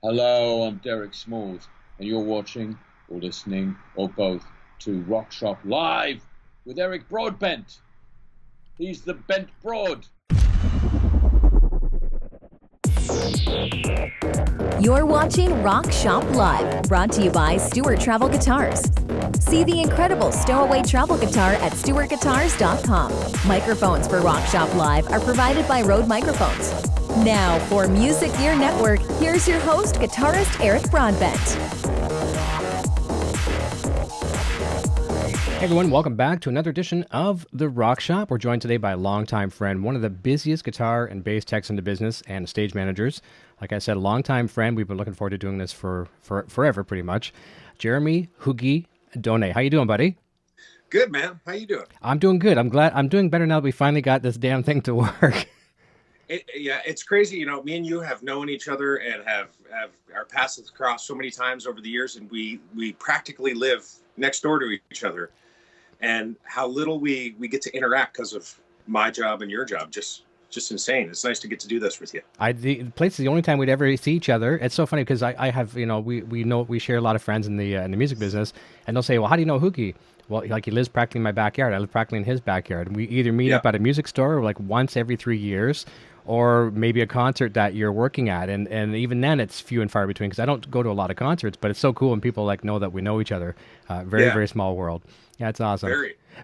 Hello, I'm Derek Smalls, and you're watching, or listening, or both, to Rock Shop Live with Eric Broadbent. He's the Bent Broad. You're watching Rock Shop Live, brought to you by Stewart Travel Guitars. See the incredible stowaway travel guitar at stewartguitars.com. Microphones for Rock Shop Live are provided by Rode Microphones. Now, for Music Gear Network, here's your host, guitarist Eric Broadbent. Hey everyone, welcome back to another edition of The Rock Shop. We're joined today by a longtime friend, one of the busiest guitar and bass techs in the business and stage managers. Like I said, a longtime friend. We've been looking forward to doing this for forever, pretty much. Jeremy Hoogie Donais. How you doing, buddy? Good, man. How you doing? I'm doing good. I'm glad. I'm doing better now that we finally got this damn thing to work. It's crazy. You know, me and you have known each other and have our paths crossed so many times over the years, and we practically live next door to each other. And how little we get to interact because of my job and your job, just insane. It's nice to get to do this with you. The place is the only time we'd ever see each other. It's so funny because I have, you know, we share a lot of friends in the music business, and they'll say, well, how do you know Hoogie? Well, like, he lives practically in my backyard. I live practically in his backyard. And we either meet up at a music store like once every 3 years, or maybe a concert that you're working at. And even then it's few and far between because I don't go to a lot of concerts, but it's so cool when people like know that we know each other. Very small world. Yeah, it's awesome.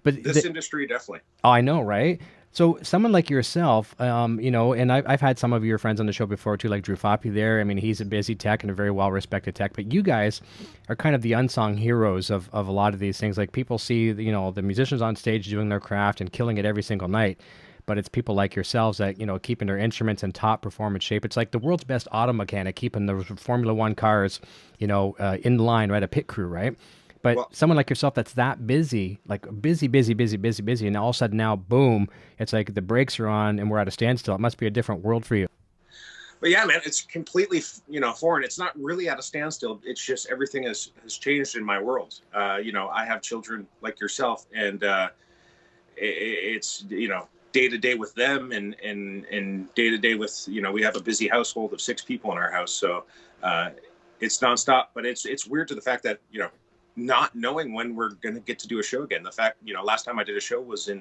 But this industry, definitely. Oh, I know, right? So someone like yourself, you know, and I've had some of your friends on the show before too, like Drew Foppy there. I mean, he's a busy tech and a very well-respected tech, but you guys are kind of the unsung heroes of a lot of these things. Like, people see, you know, the musicians on stage doing their craft and killing it every single night, but it's people like yourselves that, you know, keeping their instruments in top performance shape. It's like the world's best auto mechanic keeping the Formula One cars, you know, in line, right? A pit crew, right? But someone like yourself that's that busy, like busy, and all of a sudden now, boom, it's like the brakes are on and we're at a standstill. It must be a different world for you. But yeah, man, it's completely, you know, foreign. It's not really at a standstill. It's just everything has changed in my world. You know, I have children like yourself, and it's, you know, day to day with them and day to day with, you know, we have a busy household of 6 people in our house. So it's nonstop, but it's weird to the fact that, you know, not knowing when we're going to get to do a show again. The fact, you know, last time I did a show was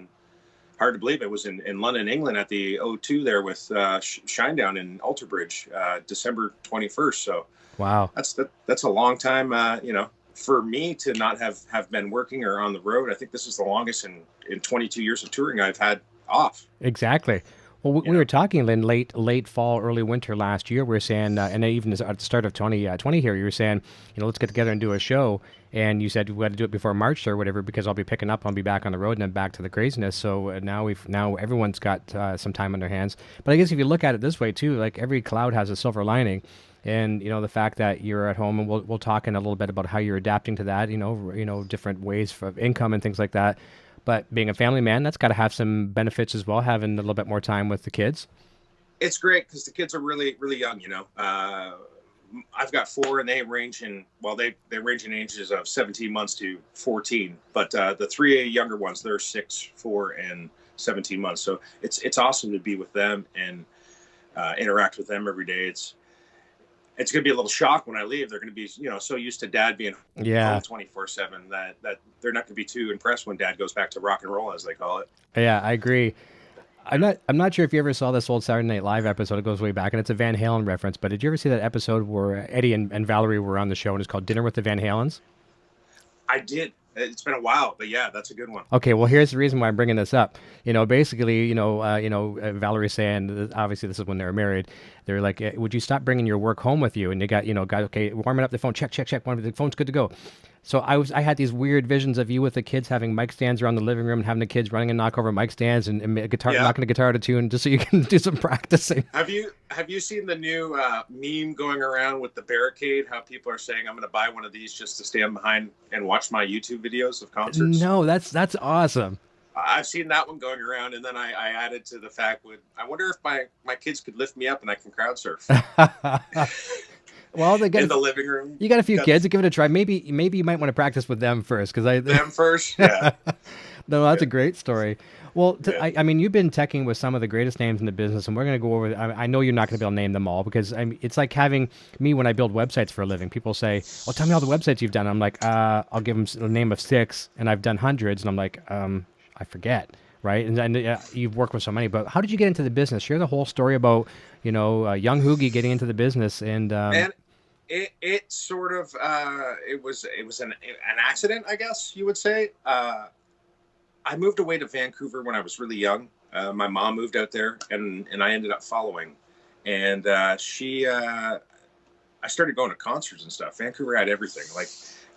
hard to believe, it was in London, England at the O2 there with Shinedown in Alter Bridge, December 21st. So wow, that's a long time, you know, for me to not have been working or on the road. I think this is the longest in 22 years of touring I've had off. Exactly. Well, we were talking in late fall, early winter last year. We were saying, and even at the start of 2020 here, you were saying, you know, let's get together and do a show. And you said we had to do it before March or whatever because I'll be picking up, I'll be back on the road and then back to the craziness. So now everyone's got some time on their hands. But I guess if you look at it this way too, like every cloud has a silver lining. And, you know, the fact that you're at home, and we'll talk in a little bit about how you're adapting to that, you know, different ways for income and things like that. But being a family man, that's got to have some benefits as well, having a little bit more time with the kids. It's great because the kids are really, really young, you know. I've got 4 and they range in ages of 17 months to 14. But the 3 younger ones, they're 6, 4, and 17 months. So it's awesome to be with them and interact with them every day. It's going to be a little shock when I leave. They're going to be, you know, so used to dad being home 24/7 that they're not going to be too impressed when dad goes back to rock and roll, as they call it. Yeah, I agree. I'm not sure if you ever saw this old Saturday Night Live episode. It goes way back, and it's a Van Halen reference. But did you ever see that episode where Eddie and Valerie were on the show, and it's called Dinner with the Van Halens? I did. It's been a while, but yeah, that's a good one. Okay, well, here's the reason why I'm bringing this up. You know, basically, Valerie's saying, obviously this is when they were married. They're like, would you stop bringing your work home with you? And they got, okay, warming up the phone, check. The phone's good to go. So I had these weird visions of you with the kids having mic stands around the living room and having the kids running and knock over mic stands and knocking a guitar to tune just so you can do some practicing. Have you seen the new meme going around with the barricade? How people are saying, I'm going to buy one of these just to stand behind and watch my YouTube videos of concerts? No, that's awesome. I've seen that one going around, and then I added to the fact I wonder if my kids could lift me up and I can crowd surf. Well, in the living room. You got a few kids. Give it a try. Maybe you might want to practice with them first, them first. Yeah. No, that's a great story. Well, Yeah. I mean, you've been teching with some of the greatest names in the business, and we're going to go over. I know you're not going to be able to name them all because it's like having me when I build websites for a living. People say, "Well, tell me all the websites you've done." I'm like, I'll give them a name of 6, and I've done hundreds, and I'm like, I forget, right? And you've worked with so many, but how did you get into the business? Share the whole story about, young Hoogie getting into the business and. And it sort of it was an accident, I guess you would say. I moved away to Vancouver when I was really young. My mom moved out there, and I ended up following. And I started going to concerts and stuff. Vancouver had everything. Like,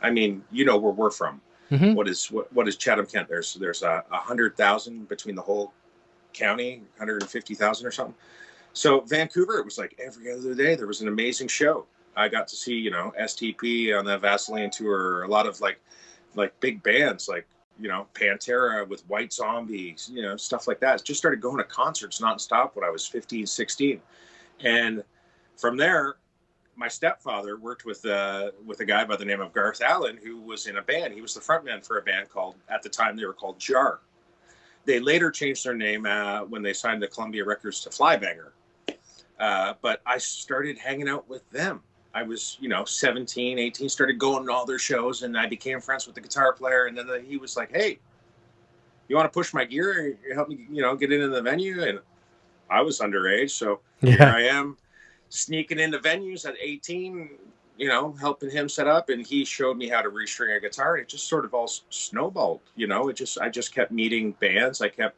I mean, where we're from. Mhm. What is Chatham Kent? There's 100,000 between the whole county, 150,000 or something. So Vancouver, it was like every other day there was an amazing show. I got to see, STP on the Vaseline tour, a lot of like big bands like, Pantera with White Zombie, stuff like that. Just started going to concerts nonstop when I was 15, 16. And from there, my stepfather worked with a guy by the name of Garth Allen, who was in a band. He was the frontman for a band at the time they were called Jar. They later changed their name when they signed to Columbia Records to Flybanger. But I started hanging out with them. I was, 17, 18, started going to all their shows, and I became friends with the guitar player. And then he was like, "Hey, you want to push my gear? Help me, get into the venue." And I was underage, so here I am sneaking into venues at 18, helping him set up. And he showed me how to restring a guitar. And it just sort of all snowballed, I just kept meeting bands. I kept,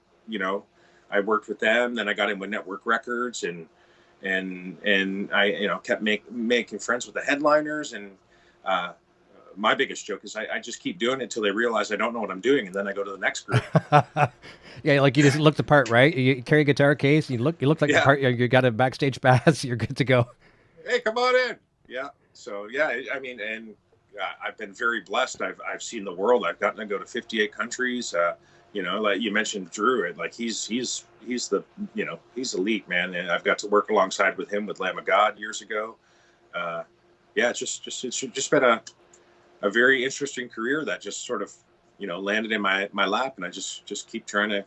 I worked with them. Then I got in with Network Records and I, kept making friends with the headliners. And my biggest joke is I just keep doing it until they realize I don't know what I'm doing, and then I go to the next group. Yeah, like you just look the part, right? You carry a guitar case, you look like the part. You got a backstage pass, you're good to go. Hey, come on in. Yeah. So yeah, I mean, and I've been very blessed. I've seen the world. I've gotten to go to 58 countries. Like you mentioned Drew, like he's the, he's elite, man. And I've got to work alongside with him with Lamb of God years ago. It's just been a very interesting career that just sort of, landed in my lap, and I just keep trying to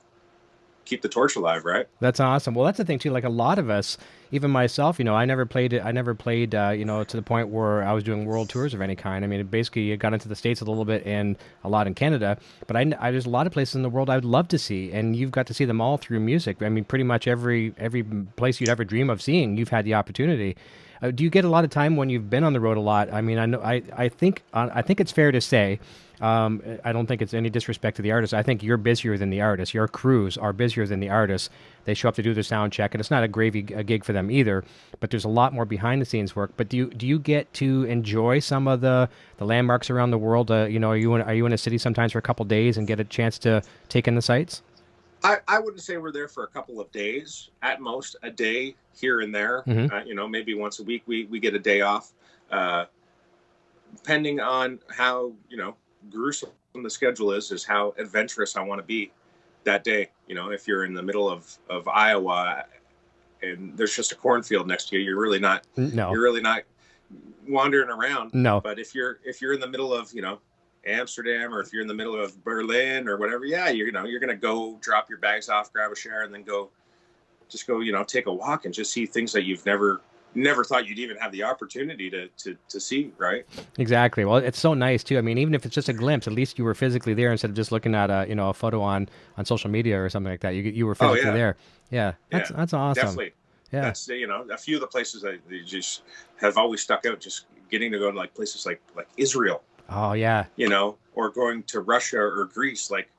keep the torch alive, right? That's awesome. Well, that's the thing too. Like a lot of us, even myself, I never played it. I never played, to the point where I was doing world tours of any kind. I mean, basically, I got into the States a little bit and a lot in Canada. But there's a lot of places in the world I would love to see, and you've got to see them all through music. I mean, pretty much every place you'd ever dream of seeing, you've had the opportunity. Do you get a lot of time when you've been on the road a lot? I mean, I think it's fair to say. I don't think it's any disrespect to the artist. I think you're busier than the artist. Your crews are busier than the artists. They show up to do the sound check, and it's not a gig for them either. But there's a lot more behind the scenes work. But do you get to enjoy some of the landmarks around the world? Are you in a city sometimes for a couple days and get a chance to take in the sights? I wouldn't say we're there for a couple of days, at most a day here and there. Mm-hmm. Maybe once a week we get a day off, depending on how gruesome the schedule is how adventurous I want to be that day. If you're in the middle of Iowa and there's just a cornfield next to you, you're really not wandering around. No. But if you're in the middle of Amsterdam, or if you're in the middle of Berlin or whatever, you're gonna go drop your bags off, grab a shower, and then go take a walk and just see things that you've never thought you'd even have the opportunity to see, right? Exactly. Well, it's so nice too. I mean, even if it's just a glimpse, at least you were physically there instead of just looking at a photo on social media or something like that. You were physically there. Yeah, that's awesome. Definitely. Yeah, that's a few of the places that just have always stuck out. Just getting to go to like places like Israel. Oh yeah. Or going to Russia or Greece. Like,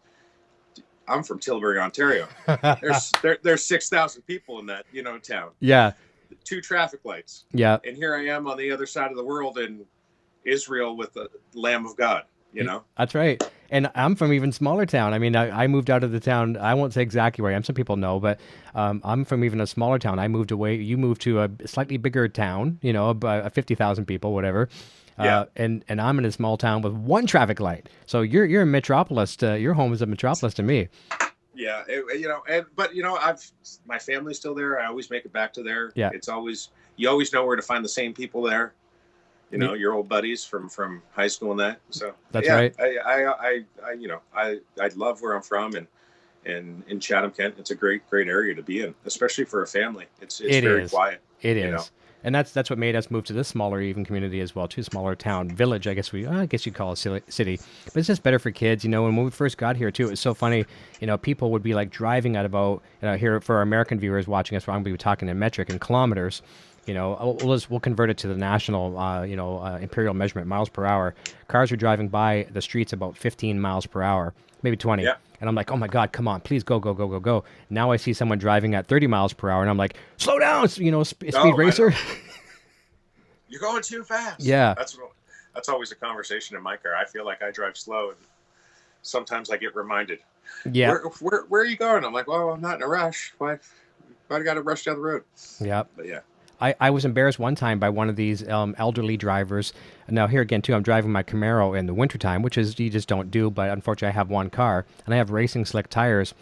I'm from Tilbury, Ontario. There's 6,000 people in that town. Yeah. 2 traffic lights. Yeah. And here I am on the other side of the world in Israel with the Lamb of God. That's right. And I'm from even smaller town. I mean, I moved out of the town. I won't say exactly where I am. Some people know, but I'm from even a smaller town. I moved away. You moved to a slightly bigger town, about 50,000 people, whatever. Yeah. And I'm in a small town with 1 traffic light. So you're a metropolis. Your home is a metropolis to me. Yeah, but my family's still there. I always make it back to there. Yeah. You always know where to find the same people there. you know, your old buddies from high school and that. So That's yeah, right. I love where I'm from, and in Chatham, Kent, it's a great area to be in, especially for a family. It's very quiet. It you is. know? And that's what made us move to this smaller even community as well, too. Smaller town, village, I guess you call it city. But it's just better for kids, you know. And when we first got here, too, it was so funny. You know, people would be like driving at about, here for our American viewers watching us, we're going to be talking in metric and kilometers. You know, we'll convert it to the national, imperial measurement, miles per hour. Cars were driving by the streets about 15 miles per hour, maybe 20. Yeah. And I'm like, oh my God, come on, please go, go, go, go, go. Now I see someone driving at 30 miles per hour, and I'm like, slow down, you know, speed racer. You're going too fast. Yeah. That's always a conversation in my car. I feel like I drive slow, and sometimes I get reminded. Yeah. Where are you going? I'm like, well, I'm not in a rush. Why I got to rush down the road? Yeah. But yeah. I was embarrassed one time by one of these elderly drivers. Now, here again, too, I'm driving my Camaro in the wintertime, which is you just don't do, but unfortunately I have one car, and I have racing slick tires,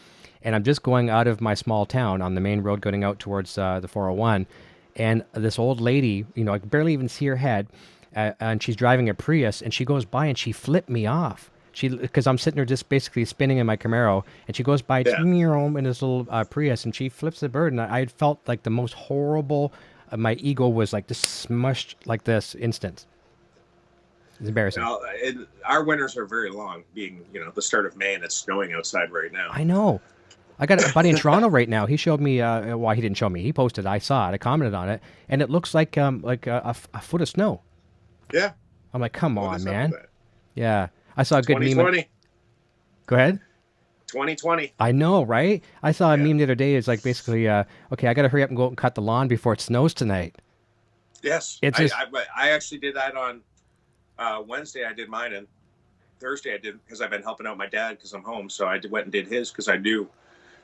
and I'm just going out of my small town on the main road going out towards the 401, and this old lady, you know, I can barely even see her head, and she's driving a Prius, and she goes by and she flipped me off. Because I'm sitting there just basically spinning in my Camaro, and she goes by in this little Prius, and she flips the bird, and I felt like the most horrible. My ego was like just smushed like this instant. It's embarrassing. Now, our winters are very long, being, you know, the start of May, and it's snowing outside right now. I know. I got a buddy in Toronto right now. He showed me. Well, he didn't show me. He posted. I saw it. I commented on it, and it looks like a foot of snow. Yeah. I'm like, come on, man. Yeah, I saw a good meme. 2020. Go ahead. 2020. I know, right? I saw a meme the other day. It's like basically, okay, I got to hurry up and go out and cut the lawn before it snows tonight. Yes. It's just... I actually did that on Wednesday. I did mine, and Thursday I did because I've been helping out my dad because I'm home. So I went and did his because I knew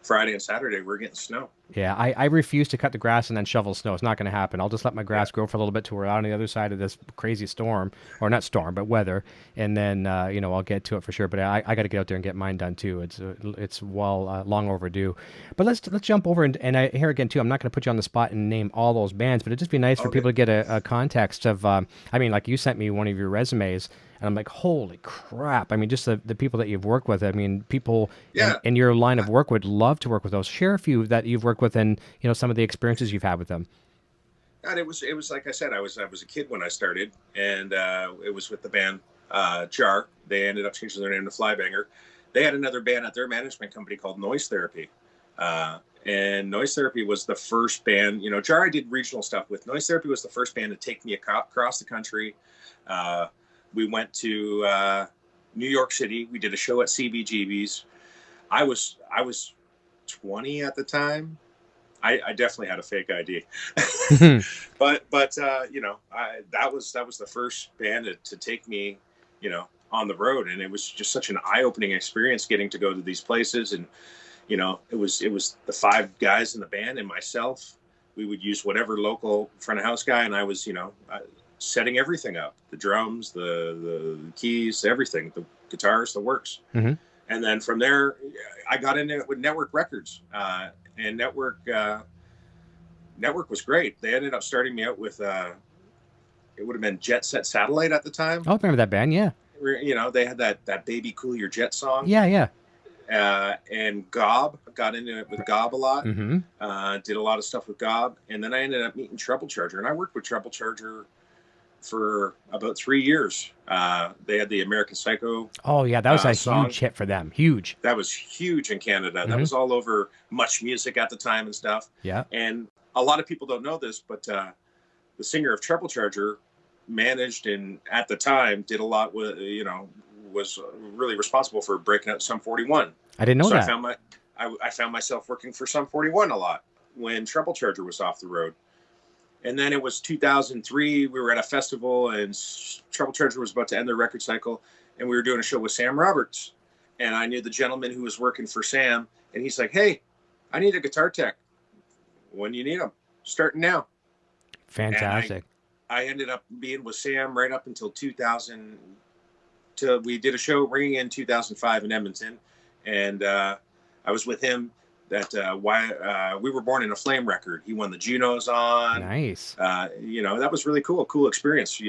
Friday and Saturday we're getting snow. Yeah, I refuse to cut the grass and then shovel snow. It's not going to happen. I'll just let my grass grow for a little bit till we're out on the other side of this crazy storm, or not storm, but weather, and then I'll get to it for sure. But I got to get out there and get mine done too. It's long overdue. But let's jump over and I here again too. I'm not going to put you on the spot and name all those bands, but it'd just be nice for people to get a context of. Like you sent me one of your resumes. And I'm like, holy crap. I mean, just the people that you've worked with. I mean, people in your line of work would love to work with those. Share a few that you've worked with and, some of the experiences you've had with them. God, it was like I said, I was a kid when I started, and it was with the band Jar. They ended up changing their name to Flybanger. They had another band at their management company called Noise Therapy. And Noise Therapy was the first band, Jar I did regional stuff with. Noise Therapy was the first band to take me across the country. We went to New York City. We did a show at CBGB's. I was 20 at the time. I definitely had a fake ID, but that was the first band to take me, on the road, and it was just such an eye-opening experience getting to go to these places, and it was the 5 guys in the band and myself. We would use whatever local front of house guy, and I was setting everything up, the drums, the keys, everything, the guitars, the works. Mm-hmm. And then from there, I got into it with Network Records. And Network was great. They ended up starting me out with, it would have been Jet Set Satellite at the time. I remember that band, yeah. They had that Baby Cool Your Jet song. Yeah. And Gob, got into it with Gob a lot. Mm-hmm. Did a lot of stuff with Gob. And then I ended up meeting Treble Charger. And I worked with Treble Charger for about 3 years. They had the American Psycho. Oh yeah, that was a song. Huge hit for them. Huge. That was huge in Canada. Mm-hmm. That was all over Much Music at the time and stuff. Yeah. And a lot of people don't know this, but the singer of Treble Charger managed and at the time did a lot with, was really responsible for breaking out Sum 41. I didn't know that. I found myself working for Sum 41 a lot when Treble Charger was off the road. And then it was 2003. We were at a festival, and Treble Charger was about to end their record cycle, and we were doing a show with Sam Roberts. And I knew the gentleman who was working for Sam, and he's like, "Hey, I need a guitar tech. When do you need them? Starting now." Fantastic. I ended up being with Sam right up until 2000. Till we did a show ringing in 2005 in Edmonton, and I was with him. That We Were Born in a Flame record. He won the Junos on. Nice. That was really cool. Cool experience.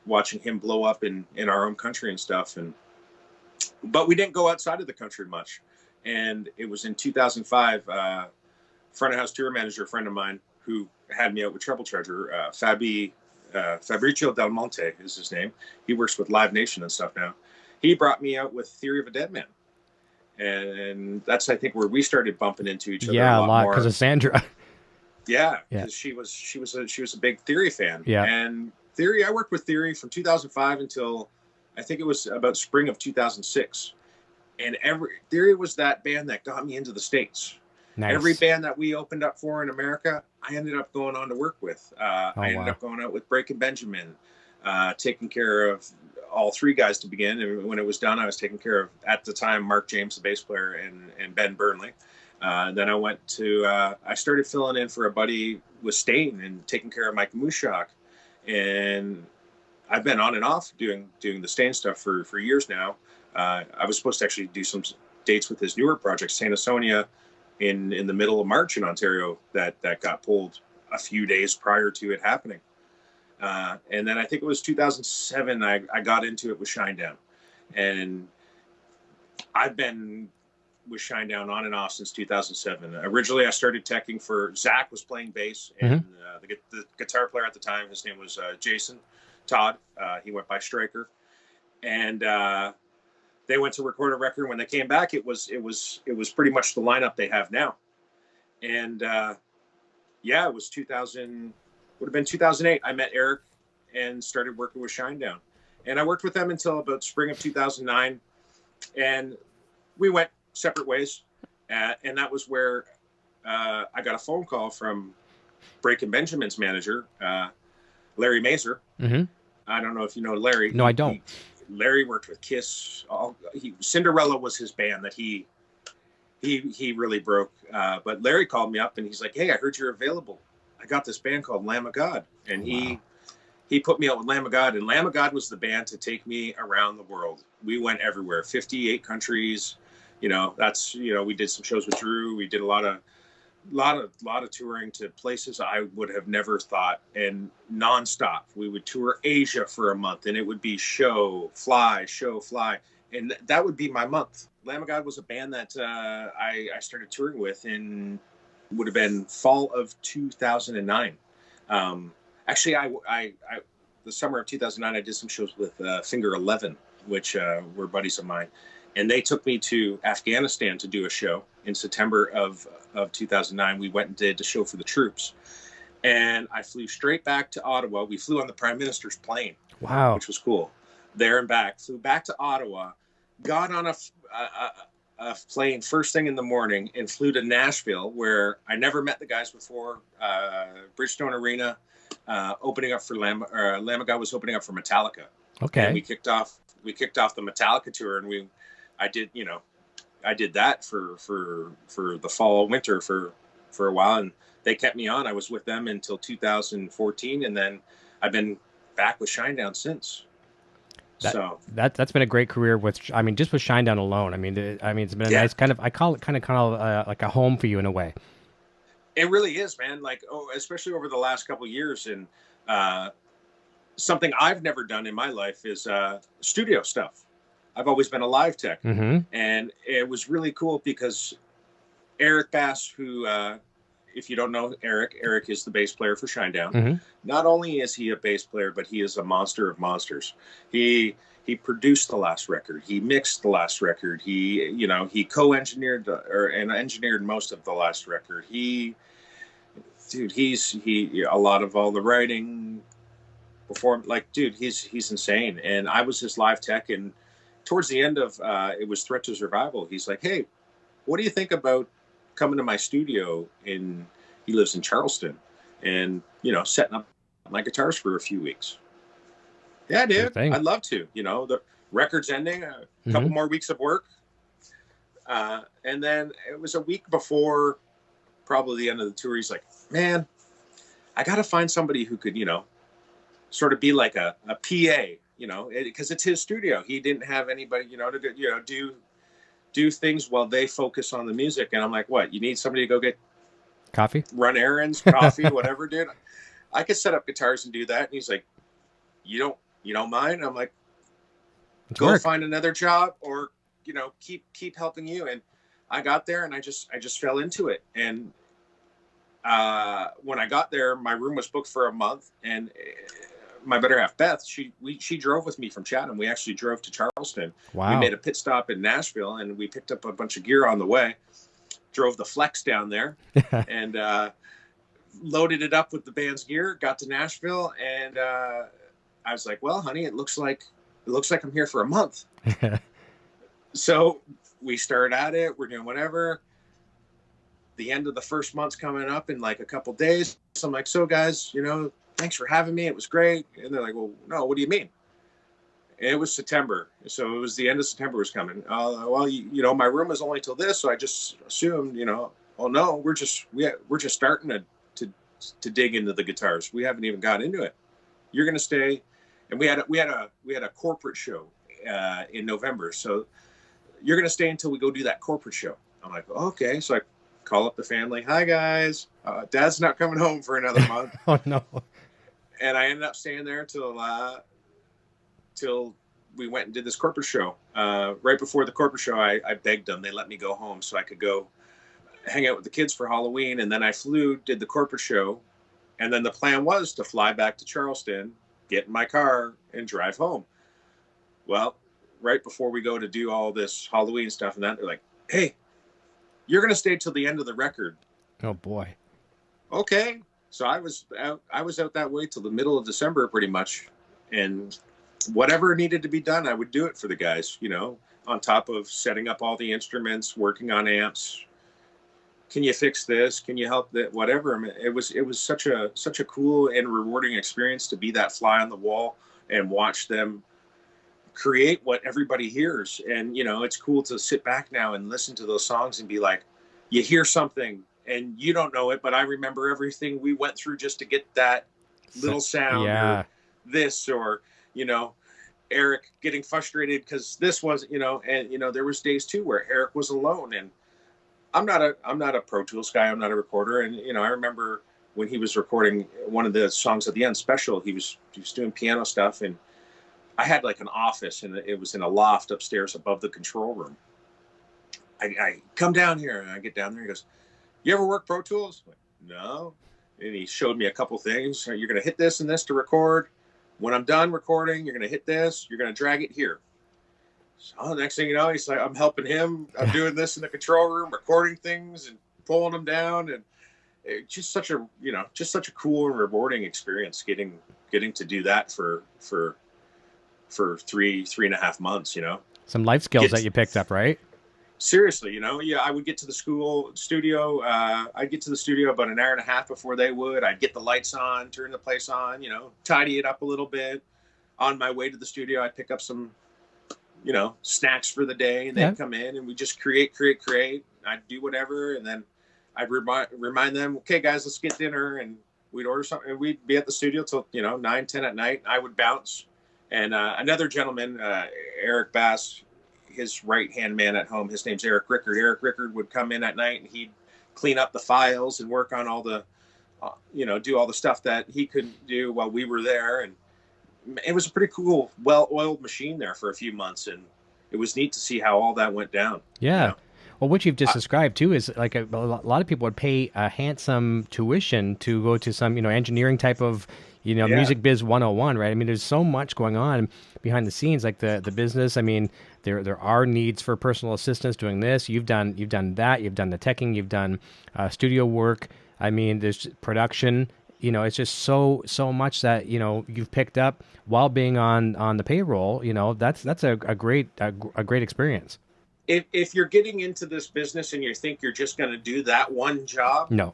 watching him blow up in our own country and stuff. But we didn't go outside of the country much. And it was in 2005, front of house tour manager friend of mine who had me out with Treble Charger, Fabricio Del Monte is his name. He works with Live Nation and stuff now. He brought me out with Theory of a Dead Man. And that's, I think, where we started bumping into each other. Yeah, a lot because of Sandra. Yeah, because she was a big Theory fan. Yeah. And Theory, I worked with Theory from 2005 until I think it was about spring of 2006. And Theory was that band that got me into the States. Nice. Every band that we opened up for in America, I ended up going on to work with. I ended up going out with Breaking Benjamin, taking care of all three guys to begin. And when it was done, I was taking care of, at the time, Mark James, the bass player, and Ben Burnley. Then I went to, I started filling in for a buddy with Stain and taking care of Mike Mushak. And I've been on and off doing the Stain stuff for years now. I was supposed to actually do some dates with his newer project, Saint Sonia, in the middle of March in Ontario that got pulled a few days prior to it happening. And then I think it was 2007, I got into it with Shinedown. And I've been with Shinedown on and off since 2007. Originally, I started teching for, Zach was playing bass, and the guitar player at the time, his name was Jason Todd. He went by Striker. And they went to record a record. When they came back, it was pretty much the lineup they have now. And yeah, it was 2000, would have been 2008. I met Eric and started working with Shinedown. And I worked with them until about spring of 2009. And we went separate ways. And that was where I got a phone call from Breaking Benjamin's manager, Larry Mazer. Mm-hmm. I don't know if you know Larry. No, I don't. Larry worked with Kiss. Cinderella was his band that he really broke. But Larry called me up and he's like, "Hey, I heard you're available. I got this band called Lamb of God." And he put me out with Lamb of God. And Lamb of God was the band to take me around the world. We went everywhere, 58 countries. You know, we did some shows with Drew. We did a lot of touring to places I would have never thought, and nonstop. We would tour Asia for a month, and it would be show, fly, and that would be my month. Lamb of God was a band that I started touring with in, would have been fall of 2009. Actually, I the summer of 2009, I did some shows with Finger 11, which were buddies of mine. And they took me to Afghanistan to do a show in September of 2009. We went and did a show for the troops. And I flew straight back to Ottawa. We flew on the Prime Minister's plane. Wow. Which was cool. There and back. Flew back to Ottawa, got on a plane first thing in the morning and flew to Nashville, where I never met the guys before. Bridgestone Arena, opening up for Lamb of God was opening up for Metallica. Okay. And we kicked off the Metallica tour, and I did that for the fall, winter for a while, and they kept me on. I was with them until 2014, and then I've been back with Shinedown since. That's been a great career just with Shinedown alone. It's been a nice kind of, I call it kind of like a home for you in a way. It really is, man. Especially over the last couple of years, and something I've never done in my life is studio stuff. I've always been a live tech. Mm-hmm. And it was really cool because Eric Bass, who, if you don't know Eric is the bass player for Shinedown. Mm-hmm. Not only is he a bass player, but he is a monster of monsters. He produced the last record. He mixed the last record. He co-engineered and engineered most of the last record. He's a lot of all the writing before, he's insane. And I was his live tech, and towards the end of it was Threat to Survival. He's like, "Hey, what do you think about coming to my studio?" He lives in Charleston, and setting up my guitars for a few weeks. Yeah, dude, I'd love to. The record's ending, a couple more weeks of work, and then it was a week before probably the end of the tour. He's like, "Man, I got to find somebody who could, sort of be like a PA." Because it's his studio. He didn't have anybody, to do things while they focus on the music. And I'm like, "What? You need somebody to go get coffee, run errands, coffee, whatever, dude? I could set up guitars and do that." And he's like, "You You don't mind? I'm like, It's go work. find another job, or, you know, keep helping you. And I got there and I just fell into it. And when I got there, my room was booked for a month, and my better half, Beth, she drove with me from Chatham. We actually drove to Charleston. Wow. We made a pit stop in Nashville, and we picked up a bunch of gear on the way, drove the Flex down there, and loaded it up with the band's gear, got to Nashville, and I was like, well, honey, it looks like I'm here for a month. So we started at it. We're doing whatever. The end of the first month's coming up in like a couple days. So I'm like, so guys, you know, thanks for having me. It was great. And they're like, well, no, what do you mean? And it was September. So it was the end of September was coming. Well, you know, my room is only till this. So I just assumed, you know, oh no, we're just starting to dig into the guitars. We haven't even got into it. You're going to stay. And we had a corporate show in November. So you're going to stay until we go do that corporate show. I'm like, okay. So I call up the family. Hi guys. Dad's not coming home for another month. Oh no. And I ended up staying there till we went and did this corporate show. Right before the corporate show, I begged them. They let me go home so I could go hang out with the kids for Halloween. And then I did the corporate show. And then the plan was to fly back to Charleston, get in my car, and drive home. Well, right before we go to do all this Halloween stuff and that, they're like, hey, you're going to stay till the end of the record. Oh boy. Okay. So I was out that way till the middle of December pretty much. And whatever needed to be done, I would do it for the guys, you know, on top of setting up all the instruments, working on amps. Can you fix this? Can you help that? Whatever. I mean, it was such a cool and rewarding experience to be that fly on the wall and watch them create what everybody hears. And, you know, it's cool to sit back now and listen to those songs and be like, you hear something and you don't know it, but I remember everything we went through just to get that little sound, yeah, or this, or, you know, Eric getting frustrated because this was, you know, and, you know, there was days too where Eric was alone, and I'm not a Pro Tools guy. I'm not a recorder. And, you know, I remember when he was recording one of the songs at the end special, he was doing piano stuff, and I had like an office, and it was in a loft upstairs above the control room. I come down here, and I get down there. He goes, you ever work Pro Tools? I'm like, no. And he showed me a couple things. You're going to hit this and this to record. When I'm done recording, you're going to hit this. You're going to drag it here. So next thing you know, he's like, I'm helping him. I'm doing this in the control room, recording things and pulling them down. And it's just such a cool and rewarding experience getting to do that for 3.5 months, you know. Some life skills that you picked up, right? Seriously, you know, yeah, I would get to the studio. I'd get to the studio about an hour and a half before they would. I'd get the lights on, turn the place on, you know, tidy it up a little bit. On my way to the studio, I'd pick up some, you know, snacks for the day, and they'd come in, and we just create. I'd do whatever, and then I'd remind them, okay, guys, let's get dinner, and we'd order something, and we'd be at the studio till, you know, 9, 10 at night. I would bounce, and another gentleman, Eric Bass, his right-hand man at home, his name's Eric Rickard. Eric Rickard would come in at night, and he'd clean up the files and work on all the, you know, do all the stuff that he couldn't do while we were there. And it was a pretty cool, well-oiled machine there for a few months, and it was neat to see how all that went down. Yeah. You know? Well, what you've just described too is like a lot of people would pay a handsome tuition to go to some, you know, engineering type of, you know, music biz 101, right? I mean, there's so much going on behind the scenes, like the business. I mean, there are needs for personal assistance doing this. You've done that. You've done the teching. You've done studio work. I mean, there's production. You know, it's just so much that, you know, you've picked up while being on the payroll. You know, that's a great experience. If you're getting into this business and you think you're just going to do that one job, no,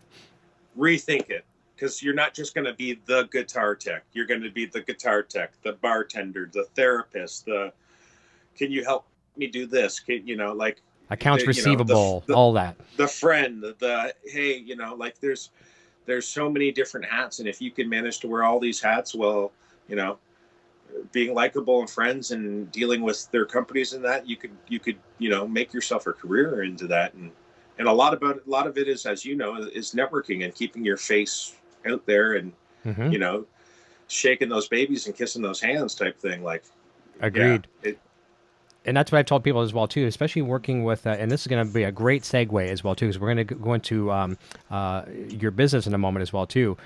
rethink it. Because you're not just going to be the guitar tech. You're going to be the guitar tech, the bartender, the therapist, can you help me do this? You know, like accounts receivable, all that. The friend, hey, you know, like there's so many different hats. And if you can manage to wear all these hats, well, you know, being likable and friends and dealing with their companies and that, you could, you know, make yourself a career into that. And a lot of it is, as you know, is networking and keeping your face out there, and you know, shaking those babies and kissing those hands type thing. Like, agreed. Yeah, and that's what I've told people as well too, especially working with, and this is going to be a great segue as well too, because we're going to go into your business in a moment as well too.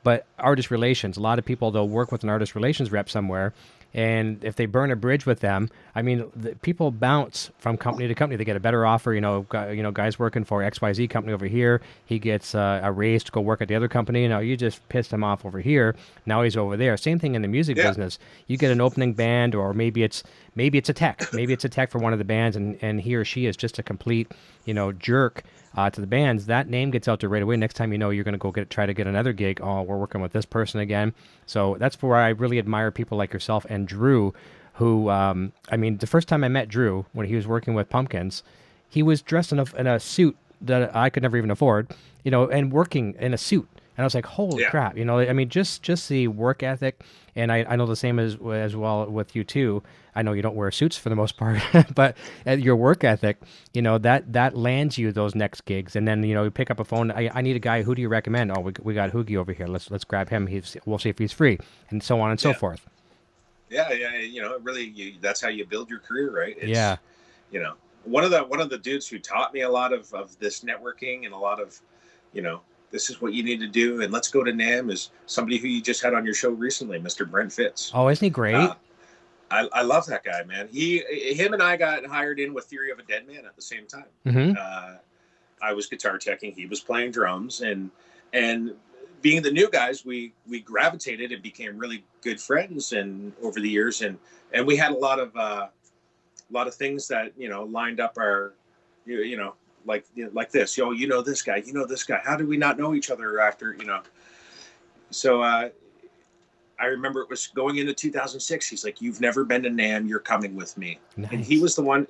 But artist relations, a lot of people, they'll work with an artist relations rep somewhere, and if they burn a bridge with them, I mean, people bounce from company to company. They get a better offer. Guys working for XYZ company over here, he gets a raise to go work at the other company. You just pissed him off over here. Now he's over there. Same thing in the music business. You get an opening band, or maybe it's a tech. Maybe it's a tech for one of the bands, and he or she is just a complete, jerk to the bands. That name gets out there right away. Next time you're going to go try to get another gig. Oh, we're working with this person again. So that's where I really admire people like yourself and Drew, who, the first time I met Drew, when he was working with Pumpkins, he was dressed in a suit that I could never even afford, and working in a suit. And I was like, holy crap, just the work ethic. And I know the same as well with you too. I know you don't wear suits for the most part, but your work ethic, that lands you those next gigs. And then, you pick up a phone. I need a guy. Who do you recommend? Oh, we got Hoogie over here. Let's grab him. We'll see if he's free, and so on and so forth. Yeah. Really, that's how you build your career, right? Yeah. One of the dudes who taught me a lot of this networking and a lot of, this is what you need to do, and let's go to NAMM, is somebody who you just had on your show recently, Mr. Brent Fitz. Oh, isn't he great? I love that guy, man. Him and I got hired in with Theory of a Dead Man at the same time. Mm-hmm. I was guitar teching, he was playing drums, and being the new guys, we gravitated and became really good friends, and over the years, and we had a lot of things that lined up our like this. This guy, this guy. How did we not know each other after, So I remember it was going into 2006. He's like, "You've never been to NAMM. You're coming with me." Nice. And he was the one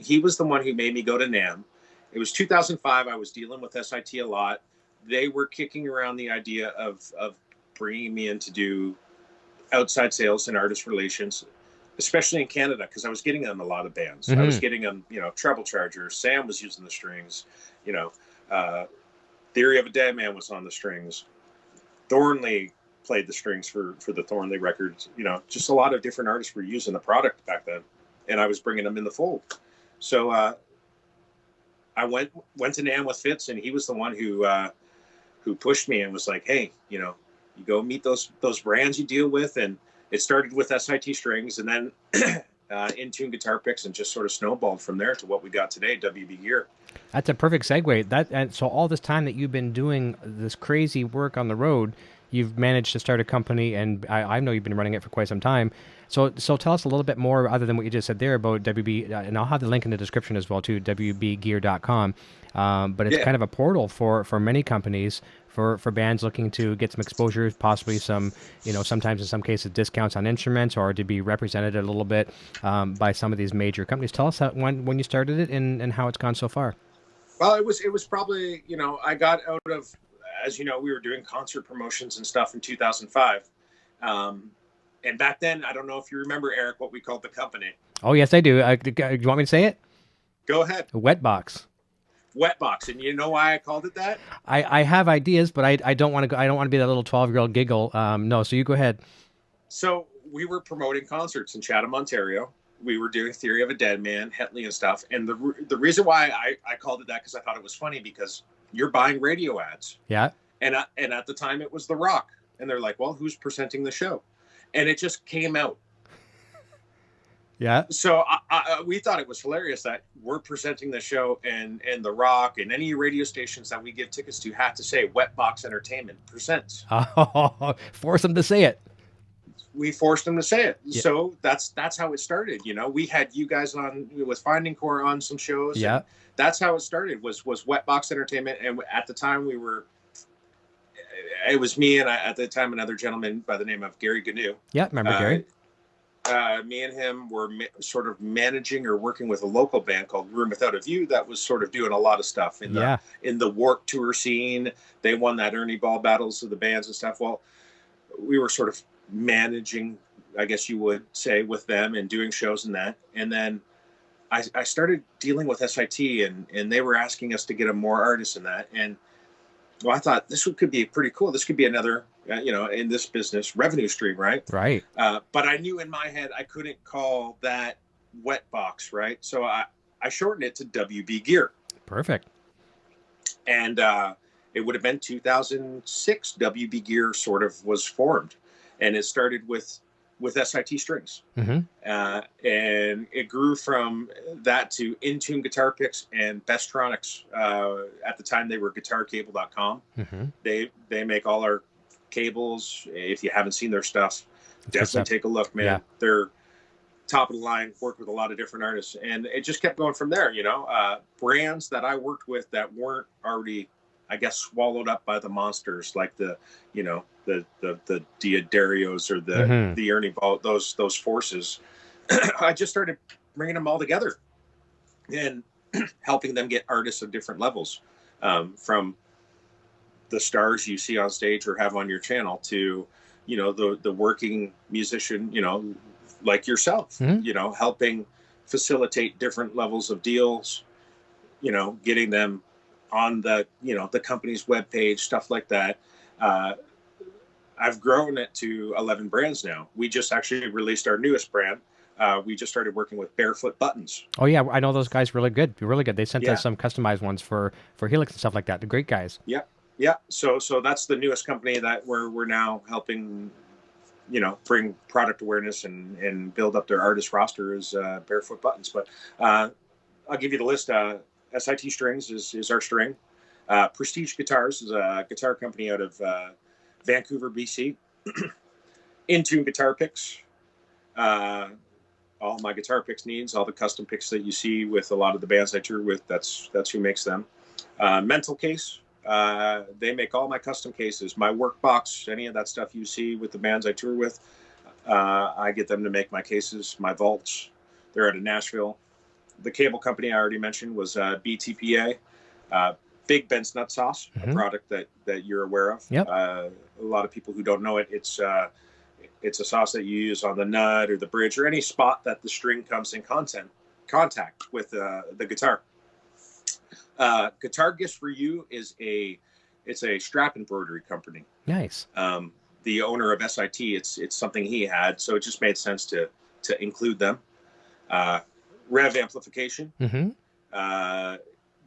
who made me go to NAMM. It was 2005. I was dealing with SIT a lot. They were kicking around the idea of bringing me in to do outside sales and artist relations, especially in Canada, because I was getting on a lot of bands. Mm-hmm. I was getting on, treble chargers. Sam was using the strings. Theory of a Dead Man was on the strings. Thornley played the strings for the Thornley records. Just a lot of different artists were using the product back then, and I was bringing them in the fold. So I went to NAMM with Fitz, and he was the one who pushed me and was like, "Hey, you go meet those brands you deal with." And it started with SIT strings, and then in-tune guitar picks, and just sort of snowballed from there to what we got today, WB Gear. That's a perfect segue. And so all this time that you've been doing this crazy work on the road, you've managed to start a company, and I know you've been running it for quite some time. So tell us a little bit more, other than what you just said there, about WB, and I'll have the link in the description as well too, wbgear.com. But it's kind of a portal for many companies, for bands looking to get some exposure, possibly some, sometimes in some cases discounts on instruments, or to be represented a little bit by some of these major companies. Tell us when you started it and how it's gone so far. Well, it was probably, I got out of, as you know, we were doing concert promotions and stuff in 2005. And back then, I don't know if you remember, Eric, what we called the company. Oh, yes, I do. You want me to say it? Go ahead. Wetbox. Wetbox. And you know why I called it that? I have ideas, but I don't want to go. I don't want to be that little 12-year-old giggle. No, so you go ahead. So we were promoting concerts in Chatham, Ontario. We were doing Theory of a Dead Man, Hetley and stuff. And the reason why I called it that, because I thought it was funny, because you're buying radio ads. Yeah. And at the time it was The Rock. And they're like, well, who's presenting the show? And it just came out. Yeah. So we thought it was hilarious that we're presenting the show, and The Rock and any radio stations that we give tickets to have to say Wetbox Entertainment presents. Oh, force them to say it. We forced them to say it. Yeah. So that's how it started. We had you guys on with Finding Core on some shows. Yeah. That's how it started, was Wetbox Entertainment. And at the time it was me and at the time another gentleman by the name of Gary Gnu. Yeah, remember Gary? Me and him were sort of managing or working with a local band called Room Without a View that was sort of doing a lot of stuff in the Warped Tour scene. They won that Ernie Ball battles of the bands and stuff. Well, we were sort of managing, I guess you would say, with them and doing shows and that. And then I started dealing with SIT, and they were asking us to get them more artists in that. And Well, I thought could be pretty cool. This could be another, in this business revenue stream, right? Right. But I knew in my head I couldn't call that wet box, right? So I shortened it to WB Gear. Perfect. And it would have been 2006. WB Gear sort of was formed, and it started with SIT strings, and it grew from that to In-Tune guitar picks and Bestronics. At the time, they were GuitarCable.com. They make all our cables. If you haven't seen their stuff, definitely take a look, man. Yeah. They're top of the line. Worked with a lot of different artists, and it just kept going from there. Brands that I worked with that weren't already, I guess, swallowed up by the monsters, like the Diodarios or the Ernie Ball, those forces. I just started bringing them all together and helping them get artists of different levels, from the stars you see on stage or have on your channel to, the working musician, like yourself, helping facilitate different levels of deals, getting them on the company's webpage, stuff like that. I've grown it to 11 brands now. We just actually released our newest brand. We just started working with Barefoot Buttons. Oh yeah, I know those guys really good. They sent us some customized ones for Helix and stuff like that. They're great guys. Yeah. So that's the newest company that we're now helping, bring product awareness and build up their artist roster is Barefoot Buttons. But I'll give you the list. SIT Strings is our string. Prestige Guitars is a guitar company out of Vancouver, BC. In-Tune guitar picks. All my guitar picks needs, all the custom picks that you see with a lot of the bands I tour with, that's who makes them. Mental Case. They make all my custom cases. My workbox, any of that stuff you see with the bands I tour with, I get them to make my cases, my vaults. They're out of Nashville. The cable company I already mentioned was BTPA. Big Ben's Nut Sauce, a product that you're aware of. Yep. A lot of people who don't know it, it's a sauce that you use on the nut or the bridge or any spot that the string comes in contact with the guitar. Guitar Gifts for You is a strap embroidery company. Nice. The owner of SIT, it's something he had, so it just made sense to include them. Rev Amplification.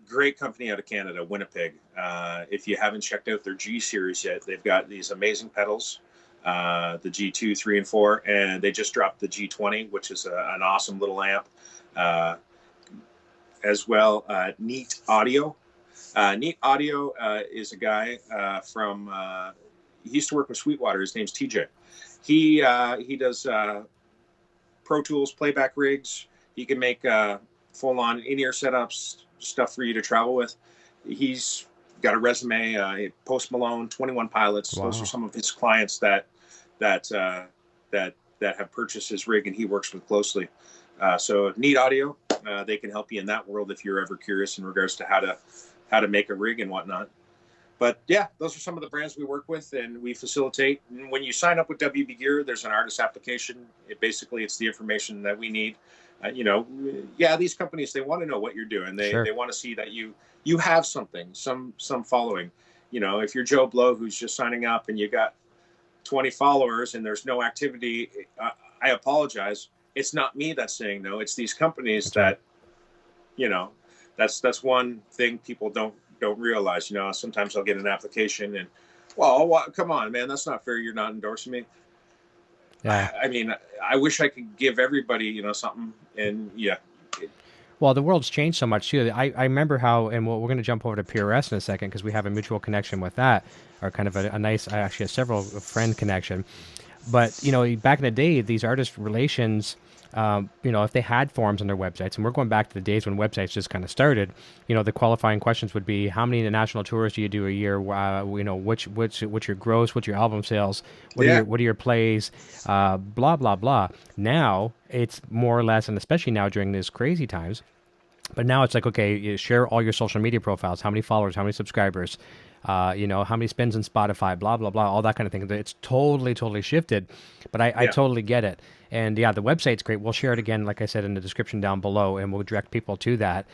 Great company out of Canada, Winnipeg. If you haven't checked out their G series yet, they've got these amazing pedals, the G2, 3, and 4, and they just dropped the G20, which is an awesome little amp. As well, Neat Audio. Neat Audio is a guy from, he used to work with Sweetwater. His name's TJ. He does Pro Tools playback rigs. He can make full-on in-ear setups, stuff for you to travel with. He's got a resume. Post Malone, 21 Pilots. Wow. Those are some of his clients that have purchased his rig, and he works with closely. So Neat Audio, they can help you in that world if you're ever curious in regards to how to make a rig and whatnot. But yeah, those are some of the brands we work with and we facilitate. And when you sign up with WB Gear, there's an artist application. It's the information that we need. These companies, they want to know what you're doing. They want to see that you have something, some following. If you're Joe Blow who's just signing up and you got 20 followers and there's no activity, I apologize. It's not me that's saying no. It's these companies that, that's one thing people don't realize. Sometimes I'll get an application and, come on, man, that's not fair. You're not endorsing me. Yeah. I mean, I wish I could give everybody, something. And yeah. Well, the world's changed so much too. I remember how, and we're going to jump over to PRS in a second because we have a mutual connection with that, or kind of a nice, actually a several friend connection. But, back in the day, these artist relations, if they had forums on their websites, and we're going back to the days when websites just kind of started, the qualifying questions would be, how many national tours do you do a year? What's your gross? What's your album sales? What are your plays? Blah, blah, blah. Now it's more or less, and especially now during these crazy times, but now it's like, okay, you share all your social media profiles, how many followers, how many subscribers, how many spins on Spotify, blah, blah, blah, all that kind of thing. It's totally shifted, but I totally get it. And yeah, the website's great. We'll share it again, like I said, in the description down below, and we'll direct people to that.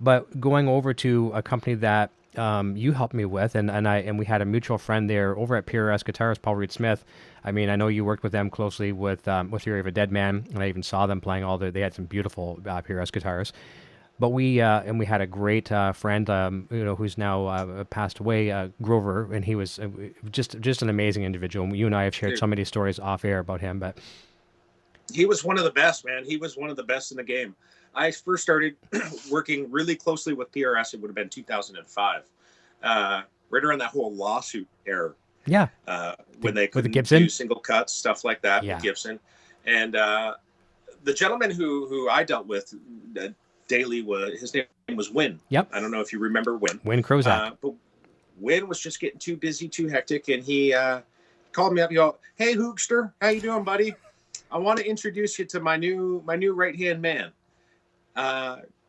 But going over to a company that you helped me with, and we had a mutual friend there over at PRS Guitars, Paul Reed Smith. I mean, I know you worked with them closely with Theory of a Dead Man, and I even saw them playing they had some beautiful PRS guitars. But we had a great friend, who's now passed away, Grover, and he was just an amazing individual. You and I have shared so many stories off air about him, but he was one of the best, man. He was one of the best in the game. I first started working really closely with PRS. It would have been 2005, right around that whole lawsuit era. Yeah, when they with the Gibson, do single cuts, stuff like that, with Gibson, and the gentleman who I dealt with daily his name was Win. Yep. I don't know if you remember Win. Win Crozak. But Win was just getting too busy, too hectic, and he called me up. He go, "Hey, Hoogster, how you doing, buddy? I want to introduce you to my new right hand man,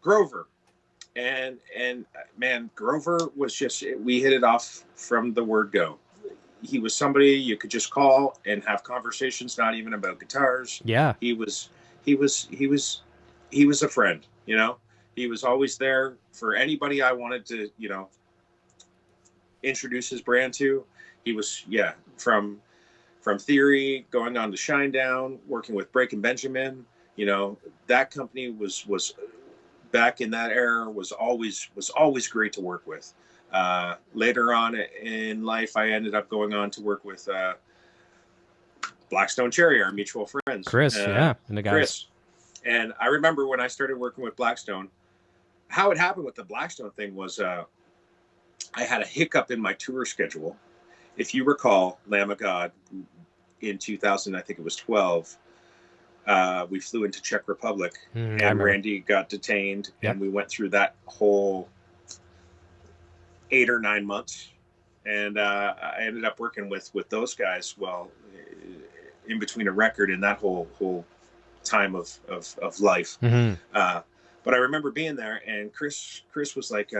Grover." And man, Grover was we hit it off from the word go. He was somebody you could just call and have conversations, not even about guitars. Yeah. He was a friend, you know. He was always there for anybody I wanted to, introduce his brand to. He was, from Theory going on to Shinedown, working with Breaking Benjamin, that company was back in that era was always great to work with. Later on in life, I ended up going on to work with Blackstone Cherry, our mutual friends. Chris, and the guys. Chris. And I remember when I started working with Blackstone, how it happened with the Blackstone thing was I had a hiccup in my tour schedule. If you recall, Lamb of God, in 2000, I think it was 12, we flew into Czech Republic, and Randy got detained, and we went through that whole 8 or 9 months, and I ended up working with those guys in between a record and that whole time of life. But I remember being there, and Chris was like,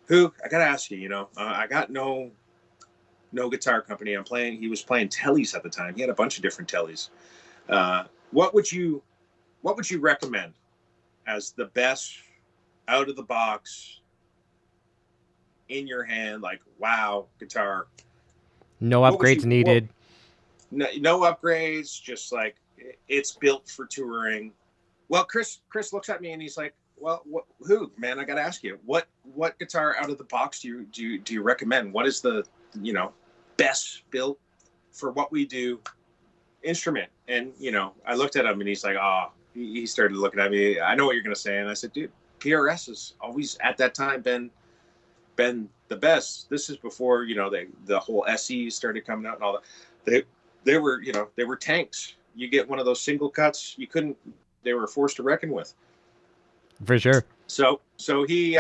"Who? I gotta ask you. I got no guitar company. He was playing tellies at the time. He had a bunch of different tellies. What would you recommend as the best out of the box, in your hand, like, wow, guitar? No upgrades needed. No upgrades, just like it's built for touring." Well, Chris looks at me and he's like, "Well, who, man? I got to ask you, what guitar out of the box do you recommend? What is the best built for what we do instrument?" And I looked at him and he's like, he started looking at me. "I know what you're gonna say," and I said, "Dude, PRS has always at that time been the best. This is before the whole SE started coming out and all that. They were tanks. You get one of those single cuts, they were a force to reckon with." For sure. So he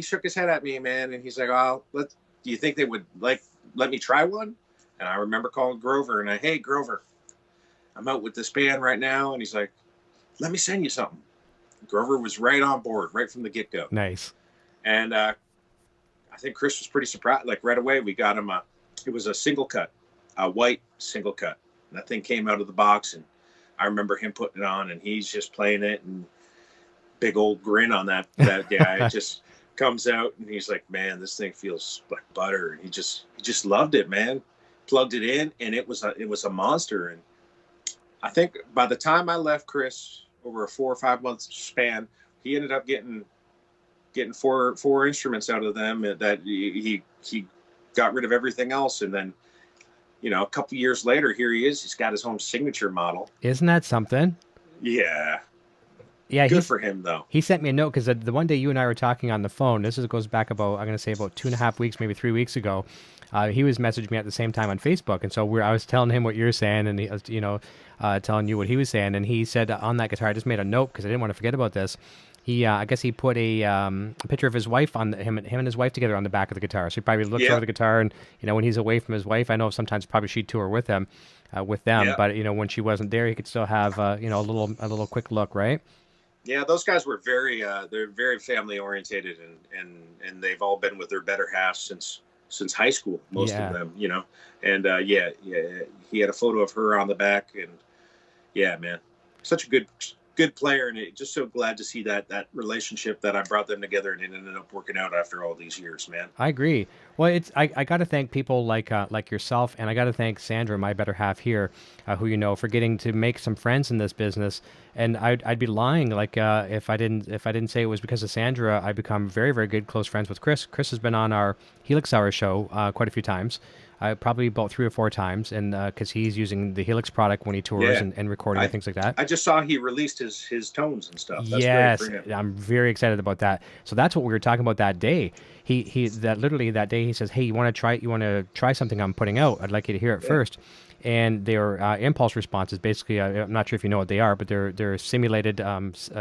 shook his head at me, man, and he's like, do you think they would let me try one? And I remember calling Grover and "Hey, Grover, I'm out with this band right now," and he's like, "Let me send you something." Grover was right on board, right from the get-go. Nice. And I think Chris was pretty surprised. Like right away, we got him it was a single cut, a white single cut. And that thing came out of the box, and I remember him putting it on, and he's just playing it, and big old grin on that guy. It just comes out, and he's like, "Man, this thing feels like butter." And he just loved it, man. Plugged it in, and it was a monster. And I think by the time I left Chris, over a 4 or 5 month span, he ended up getting four instruments out of them. That he got rid of everything else, and then a couple years later, here he is. He's got his own signature model. Isn't that something? Yeah. Yeah, good for him though. He sent me a note because the one day you and I were talking on the phone. Goes back about 2.5 weeks, maybe 3 weeks ago. He was messaging me at the same time on Facebook, and so I was telling him what you're saying, and he was, telling you what he was saying, and he said on that guitar, I just made a note because I didn't want to forget about this. He, I guess he put a picture of his wife on him and his wife together on the back of the guitar. So he probably looks over the guitar, and when he's away from his wife, I know sometimes probably she'd tour with them, but when she wasn't there, he could still have a little quick look, right? Yeah, those guys were they're very family orientated, and they've all been with their better half since high school, most of them, and he had a photo of her on the back, and yeah, man, such a good player, and just so glad to see that relationship that I brought them together, and it ended up working out after all these years, man. I agree. Well, I got to thank people like yourself, and I got to thank Sandra, my better half here, who you know, for getting to make some friends in this business. And I'd be lying if I didn't say it was because of Sandra. I become very, very good close friends with Chris. Chris has been on our Helix Hour show quite a few times. Probably about 3 or 4 times, and because he's using the Helix product when he tours and recording and things like that. I just saw he released his tones and stuff. That's yes, great for him. I'm very excited about that. So that's what we were talking about that day. Literally that day he says, "Hey, you want to try something I'm putting out? I'd like you to hear it first." And their impulse responses, basically, I'm not sure if you know what they are, but they're simulated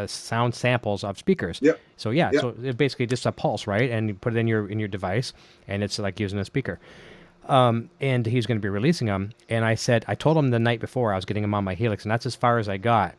sound samples of speakers. Yep. So so it's basically just a pulse, right? And you put it in your device, and it's like using a speaker. And he's going to be releasing them. And I told him the night before I was getting them on my Helix, and that's as far as I got.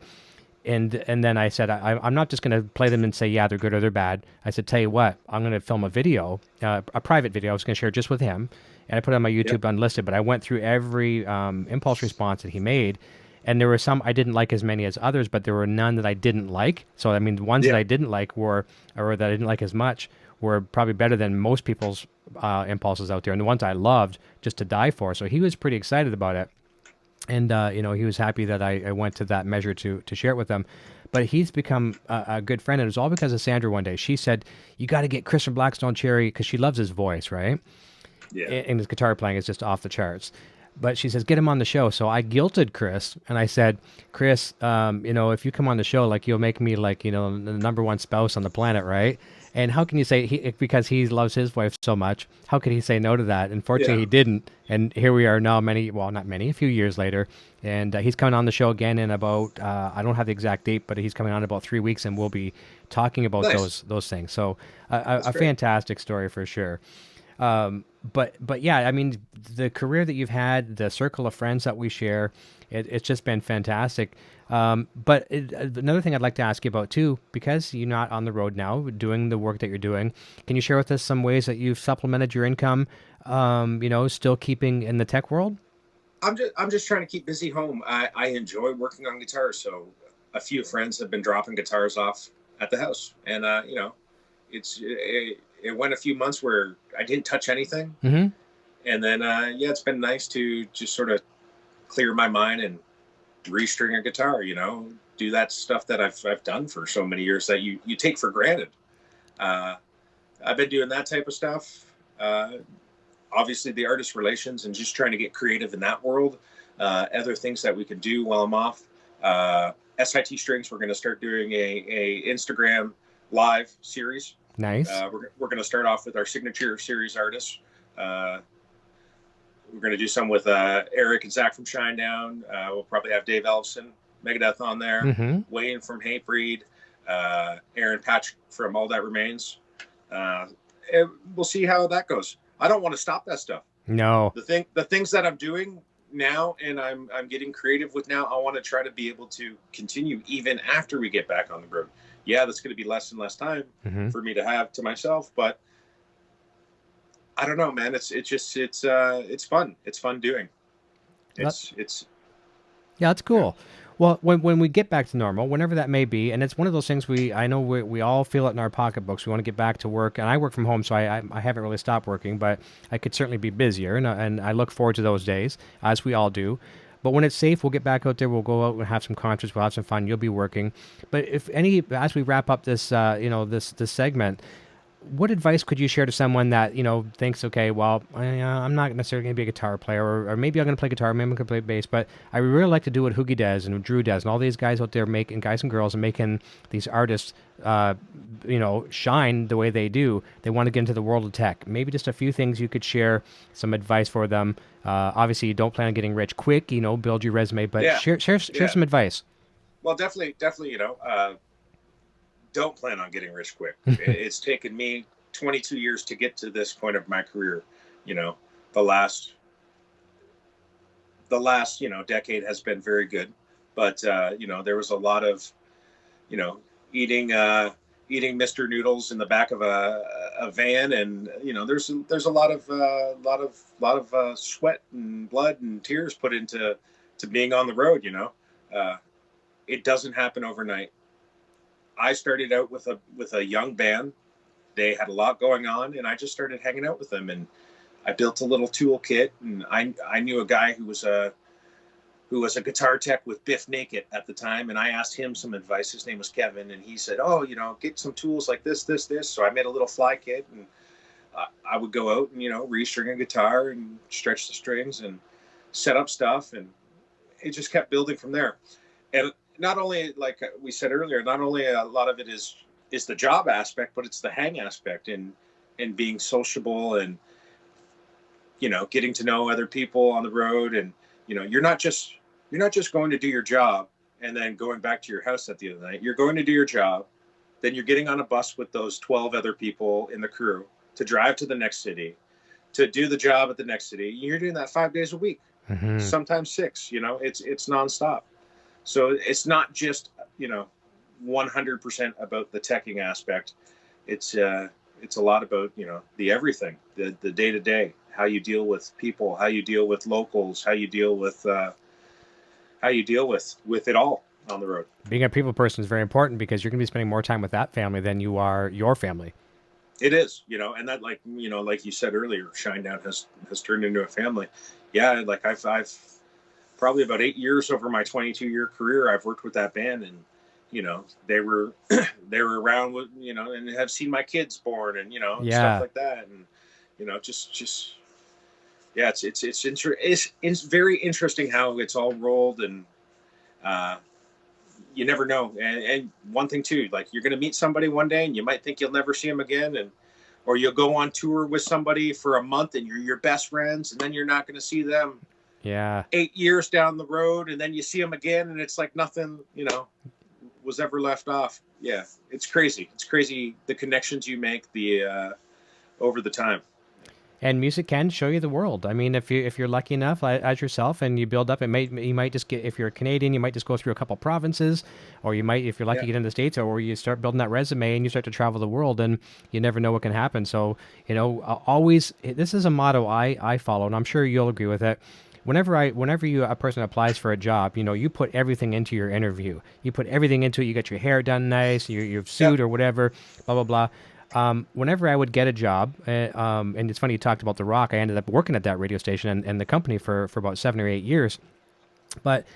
And then I said, I'm not just going to play them and say, yeah, they're good or they're bad. I said, tell you what, I'm going to film a video, a private video. I was going to share just with him. And I put it on my YouTube unlisted, but I went through every impulse response that he made. And there were some I didn't like as many as others, but there were none that I didn't like. So, I mean, the ones that I didn't like or that I didn't like as much were probably better than most people's impulses out there, and the ones I loved just to die for. So he was pretty excited about it, and he was happy that I went to that measure to share it with them. But he's become a good friend, and it was all because of Sandra. One day she said, "You got to get Chris from Blackstone Cherry," because she loves his voice, right? Yeah, and his guitar playing is just off the charts. But she says, get him on the show. So I guilted Chris, and I said, Chris, if you come on the show, like, you'll make me like, the number one spouse on the planet, right? And how can you say, because he loves his wife so much, how could he say no to that? Unfortunately, he didn't. And here we are now a few years later. And he's coming on the show again in about, I don't have the exact date, but he's coming on in about 3 weeks, and we'll be talking about those things. So a fantastic story for sure. But yeah, I mean, the career that you've had, the circle of friends that we share, it's just been fantastic. But another thing I'd like to ask you about too, because you're not on the road now doing the work that you're doing, can you share with us some ways that you've supplemented your income, still keeping in the tech world? I'm just trying to keep busy home. I enjoy working on guitars. So a few friends have been dropping guitars off at the house, and it went a few months where I didn't touch anything. Mm-hmm. And then, it's been nice to just sort of clear my mind and restring a guitar, do that stuff that I've done for so many years that you take for granted. I've been doing that type of stuff. Obviously the artist relations and just trying to get creative in that world. Other things that we can do while I'm off. SIT Strings, we're going to start doing a Instagram live series. Nice. We're going to start off with our signature series artists. We're going to do some with Eric and Zach from Shinedown. We'll probably have Dave Ellefson, Megadeth on there. Mm-hmm. Wayne from Hatebreed. Aaron Patch from All That Remains. We'll see how that goes. I don't want to stop that stuff. No. The things that I'm doing now and I'm getting creative with now, I want to try to be able to continue even after we get back on the road. Yeah, that's going to be less and less time for me to have to myself, but I don't know, man. It's fun. It's fun doing. Yeah, that's cool. Well, when we get back to normal, whenever that may be, and it's one of those things I know we all feel it in our pocketbooks. We want to get back to work, and I work from home, so I haven't really stopped working, but I could certainly be busier, and I look forward to those days, as we all do. But when it's safe, we'll get back out there. We'll go out and have some concerts. We'll have some fun. You'll be working. But as we wrap up this, this segment, what advice could you share to someone that, thinks, okay, well, I'm not necessarily going to be a guitar player, or maybe I'm going to play guitar, maybe I'm going to play bass, but I really like to do what Hoogie does and Drew does and all these guys out there making, guys and girls, and making these artists, shine the way they do. They want to get into the world of tech. Maybe just a few things you could share, some advice for them. Obviously, you don't plan on getting rich quick, build your resume, but share some advice. Well, definitely, don't plan on getting rich quick. It's taken me 22 years to get to this point of my career. The last decade has been very good, but there was a lot of, eating Mr Noodles in the back of a van, and there's a lot of sweat and blood and tears put into being on the road. it doesn't happen overnight. I started out with a young band. They had a lot going on, and I just started hanging out with them. And I built a little tool kit, and I knew a guy who was a guitar tech with Biff Naked at the time, and I asked him some advice. His name was Kevin, and he said, "Oh, get some tools like this." So I made a little fly kit, and I would go out and restring a guitar and stretch the strings and set up stuff, and it just kept building from there. And not only, like we said earlier, not only a lot of it is the job aspect, but it's the hang aspect and being sociable and getting to know other people on the road. And you're not just going to do your job and then going back to your house at the end of the night. You're going to do your job, then you're getting on a bus with those 12 other people in the crew to drive to the next city, to do the job at the next city. You're doing that 5 days a week, sometimes 6. It's nonstop. So it's not just 100% about the teching aspect. It's a lot about the everything, the day to day, how you deal with people, how you deal with locals, how you deal with it all on the road. Being a people person is very important because you're going to be spending more time with that family than you are your family. It is, and that, like you said earlier, Shinedown has turned into a family. Yeah, like I've probably about 8 years over my 22-year career, I've worked with that band, and they were around with and have seen my kids born and stuff like that, and just yeah, it's very interesting how it's all rolled, and you never know. And one thing too, like you're going to meet somebody one day and you might think you'll never see them again, or you'll go on tour with somebody for a month and you're your best friends, and then you're not going to see them 8 years down the road, and then you see them again and it's like nothing was ever left off. Yeah, it's crazy. It's crazy the connections you make over the time. And music can show you the world. I mean, if you're lucky enough, as yourself, and you build up, you might just get, if you're a Canadian, you might just go through a couple provinces, or you might, if you're lucky, get into the States, or you start building that resume and you start to travel the world, and you never know what can happen. So, always, this is a motto I follow, and I'm sure you'll agree with it. Whenever a person applies for a job, you put everything into your interview. You put everything into it. You get your hair done nice, your suit or whatever, blah, blah, blah. Whenever I would get a job, and it's funny you talked about The Rock, I ended up working at that radio station and the company for about 7 or 8 years. But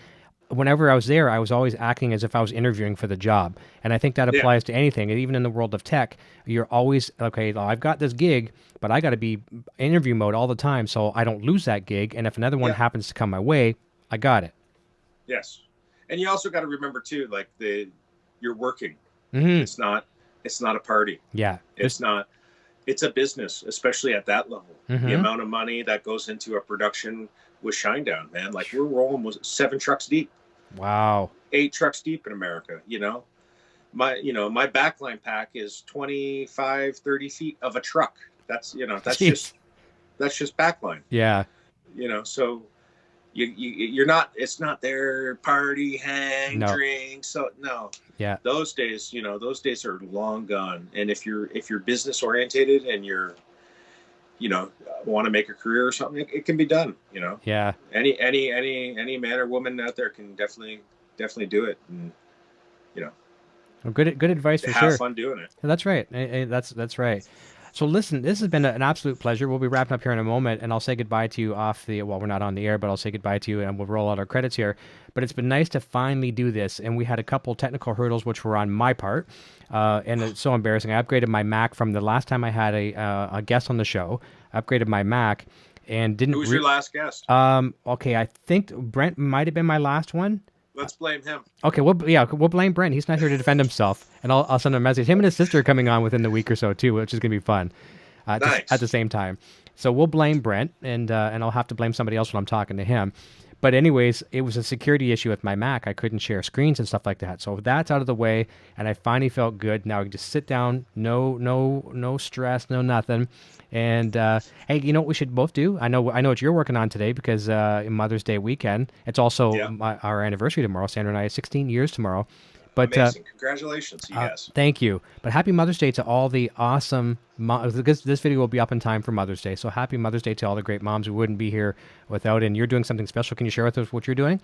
whenever I was there, I was always acting as if I was interviewing for the job. And I think that applies to anything. Even in the world of tech, you're always, okay, well, I've got this gig, but I got to be interview mode all the time so I don't lose that gig. And if another one happens to come my way, I got it. Yes. And you also got to remember too, like you're working. It's not a party. Yeah. It's not. It's a business, especially at that level. The amount of money that goes into a production with Shinedown, man. Like we're rolling with 7 trucks deep. Wow. 8 trucks deep in America, My backline pack is 25, 30 feet of a truck. That's just backline. Yeah. So you're not, it's not their party, hang, drink. So no. Yeah. Those days are long gone. And if you're business orientated and you're, want to make a career or something, it can be done, Yeah. Any man or woman out there can definitely do it. And, well, good advice for sure. Have fun doing it. That's right. That's right. So listen, this has been an absolute pleasure. We'll be wrapping up here in a moment, and I'll say goodbye to you we're not on the air, but I'll say goodbye to you, and we'll roll out our credits here. But it's been nice to finally do this, and we had a couple technical hurdles which were on my part, and it's so embarrassing. I upgraded my Mac from the last time I had a guest on the show. I upgraded my Mac, and didn't... Who was your last guest? Okay, I think Brent might have been my last one. Let's blame him. Okay, we'll blame Brent. He's not here to defend himself, and I'll send him a message. Him and his sister are coming on within the week or so too, which is gonna be fun. Nice. At the same time, so we'll blame Brent, and I'll have to blame somebody else when I'm talking to him. But anyways, it was a security issue with my Mac. I couldn't share screens and stuff like that. So that's out of the way, and I finally felt good. Now I can just sit down, no stress, no nothing. And hey, you know what we should both do? I know what you're working on today, because Mother's Day weekend. It's also our anniversary tomorrow. Sandra and I, 16 years tomorrow. But amazing! Congratulations, you guys. Thank you. But happy Mother's Day to all the awesome moms. This video will be up in time for Mother's Day. So happy Mother's Day to all the great moms who wouldn't be here without. And you're doing something special. Can you share with us what you're doing?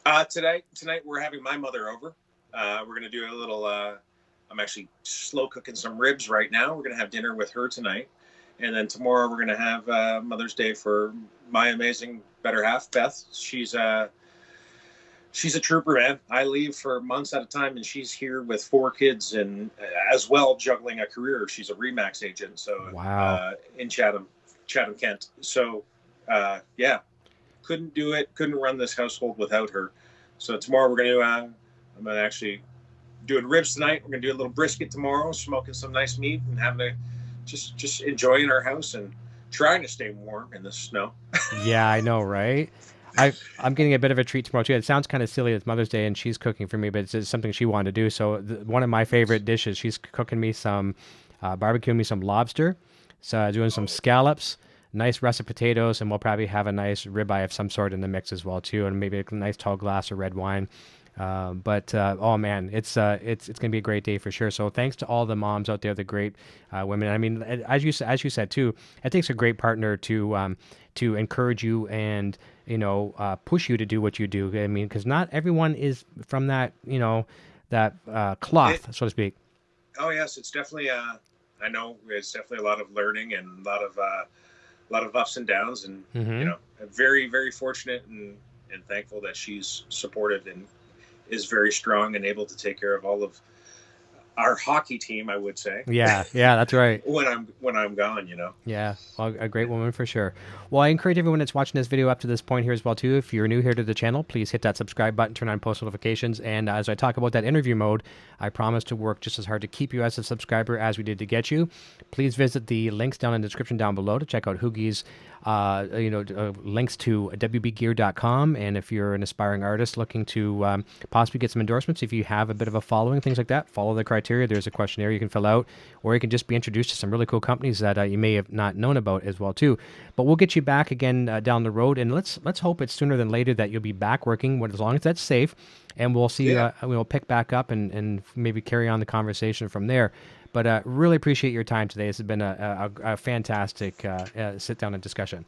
Tonight we're having my mother over. We're gonna do a little. I'm actually slow cooking some ribs right now. We're gonna have dinner with her tonight, and then tomorrow we're gonna have Mother's Day for my amazing better half, Beth. She's a trooper, man. I leave for months at a time, and she's here with 4 kids and as well juggling a career. She's a Remax agent, so wow, in Chatham, Kent. So yeah, couldn't do it. Couldn't run this household without her. So tomorrow we're gonna. I'm gonna actually doing ribs tonight. We're gonna do a little brisket tomorrow, smoking some nice meat and having a just enjoying our house and trying to stay warm in the snow. Yeah, I know, right? I'm getting a bit of a treat tomorrow too. It sounds kind of silly. It's Mother's Day and she's cooking for me, but it's something she wanted to do. So one of my favorite dishes, she's cooking me some, barbecuing me some lobster, so doing some scallops, nice russet potatoes, and we'll probably have a nice ribeye of some sort in the mix as well too, and maybe a nice tall glass of red wine. Oh man, it's gonna be a great day for sure. So thanks to all the moms out there, the great women. I mean, as you said too, it takes a great partner to encourage you and push you to do what you do. I mean, because not everyone is from that that cloth, so to speak. Oh yes, it's definitely. I know it's definitely a lot of learning and a lot of ups and downs, and I'm very, very fortunate and thankful that she's supportive and is very strong and able to take care of all of our hockey team, I would say. Yeah, that's right. when I'm gone, Yeah, well, a great woman for sure. Well, I encourage everyone that's watching this video up to this point here as well too. If you're new here to the channel, please hit that subscribe button, turn on post notifications, and as I talk about that interview mode, I promise to work just as hard to keep you as a subscriber as we did to get you. Please visit the links down in the description down below to check out Hoogies. Links to wbgear.com, and if you're an aspiring artist looking to possibly get some endorsements, if you have a bit of a following, things like that, follow the criteria. There's a questionnaire you can fill out, or you can just be introduced to some really cool companies that you may have not known about as well too. But we'll get you back again down the road, and let's hope it's sooner than later that you'll be back working, as long as that's safe, and we'll see. We'll pick back up and maybe carry on the conversation from there. But really appreciate your time today. This has been a fantastic sit-down and discussion.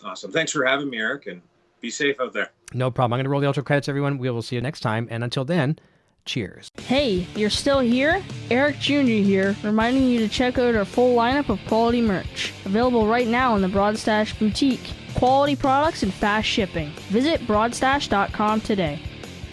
Awesome. Thanks for having me, Eric, and be safe out there. No problem. I'm going to roll the outro credits, everyone. We will see you next time, and until then, cheers. Hey, you're still here? Eric Jr. here, reminding you to check out our full lineup of quality merch. Available right now in the Broadstash Boutique. Quality products and fast shipping. Visit broadstash.com today.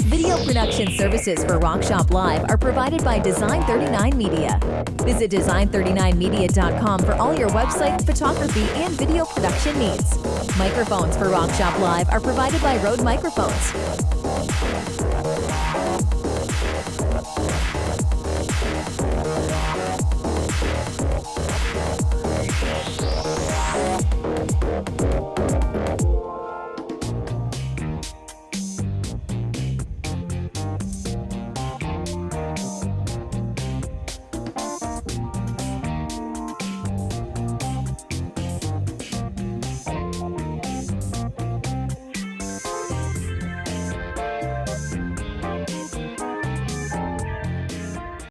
Video production services for Rock Shop Live are provided by Design 39 Media. Visit design39media.com for all your website, photography, and video production needs. Microphones for Rock Shop Live are provided by Rode Microphones.